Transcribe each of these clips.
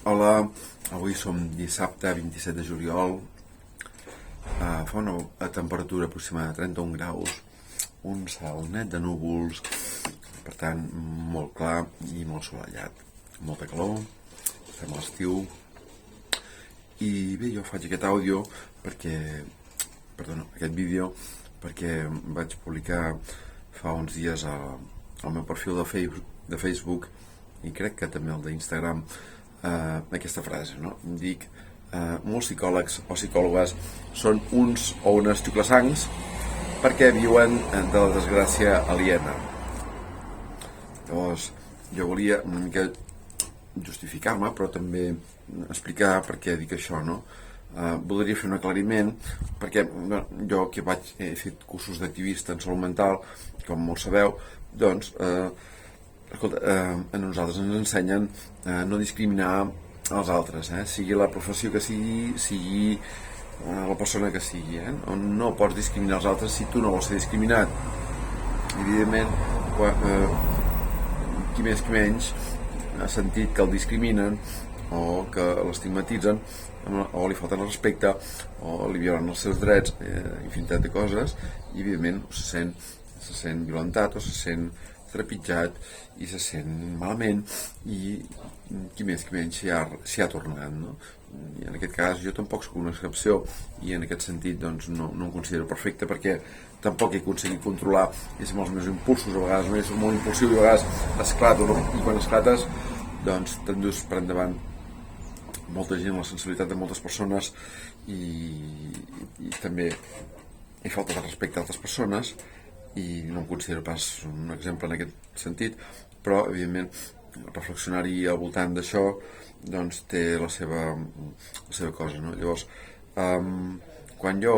Hola, avui som dissabte 27 de juliol. Fa una temperatura aproximada de 31 graus, un cel net de núvols, per tant molt clar i molt assolellat. Molta calor, estem a l'estiu. I bé, jo faig aquest àudio perquè, aquest vídeo, perquè vaig publicar fa uns dies al meu perfil de Facebook i crec que també el d'Instagram aquesta frase, no? Dic, molts psicòlegs o psicòlogues són uns o unes xuclassancs perquè viuen de la desgràcia aliena. Llavors, jo volia una mica justificar-me, però també explicar per què dic això, no? Voldria fer un aclariment, perquè jo que he fet cursos d'activista en salut mental, com molts sabeu, doncs, escolta, a nosaltres ens ensenyen a no discriminar els altres, sigui la professió que sigui la persona que sigui, no pots discriminar els altres si tu no vols ser discriminat. Evidentment, qui més qui menys ha sentit que el discriminen o que l'estigmatitzen o li falten el respecte o li violen els seus drets, infinitat de coses, i evidentment se sent violentat o se sent trepitjat i se sent malament, i qui més qui menys s'hi ha tornat, no? I en aquest cas jo tampoc soc una excepció, i en aquest sentit doncs, no em considero perfecte, perquè tampoc he aconseguit controlar els meus impulsos. A vegades soc molt impulsiu i a vegades esclato, no? I quan esclates doncs t'endús per endavant molta gent, la sensibilitat de moltes persones, i també he faltat el respecte a altres persones, i no em considero pas un exemple en aquest sentit, però evidentment reflexionar-hi al voltant d'això doncs té la seva cosa, no? Llavors, quan jo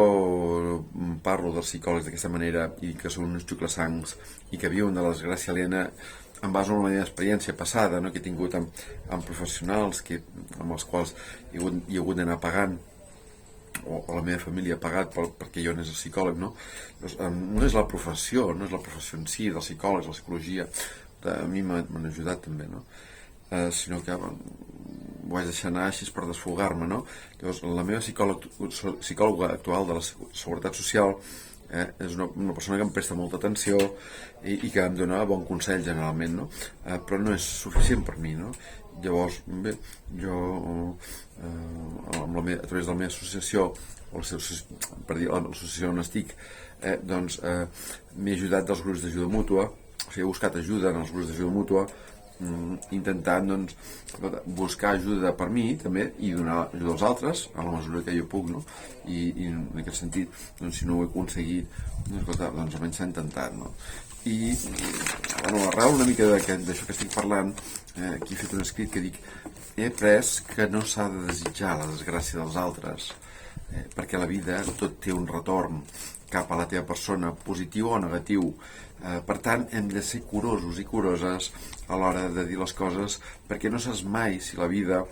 parlo dels psicòlegs d'aquesta manera i que són uns xuclassancs i que viuen de la desgràcia aliena, em baso en la meva experiència passada, no? Que he tingut amb professionals amb els quals he hagut d'anar pagant, o la meva família ha pagat perquè jo anés al psicòleg, no? Doncs, no és la professió, no és la professió en si dels psicòlegs, la psicologia, a mi m'han ajudat també, no? Sinó que ho vaig deixar anar així per desfogar-me, no? Llavors, la meva psicòloga actual de la Seguretat Social és una persona que em presta molta atenció i que em dona bon consell generalment, no? Però no és suficient per mi, no? Llavors, bé, jo a través de la meva associació, l'associació on estic, doncs m'he ajudat dels grups d'ajuda mútua, o sigui, he buscat ajuda en els grups d'ajuda mútua, intentant doncs buscar ajuda per mi també i donar ajuda als altres a la mesura que jo puc, no? I en aquest sentit, doncs si no ho he aconseguit, doncs almenys s'ha intentat, no? I arrel una mica d'això que estic parlant, aquí he fet un escrit que dic: he après que no s'ha de desitjar la desgràcia dels altres, perquè la vida tot té un retorn cap a la teva persona, positiu o negatiu. Per tant, hem de ser curosos i curoses a l'hora de dir les coses, perquè no saps mai si la vida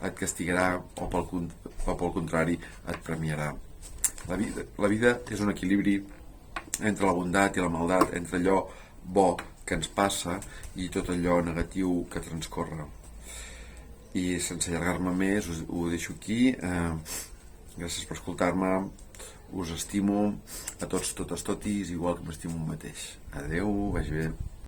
et castigarà o pel contrari et premiarà. La vida és un equilibri entre la bondat i la maldat, entre allò bo que ens passa i tot allò negatiu que transcorre. I sense allargar-me més, ho deixo aquí. Gràcies per escoltar-me. Us estimo a tots, totes, totis, igual que m'estimo un mateix. Adeu, vagi bé.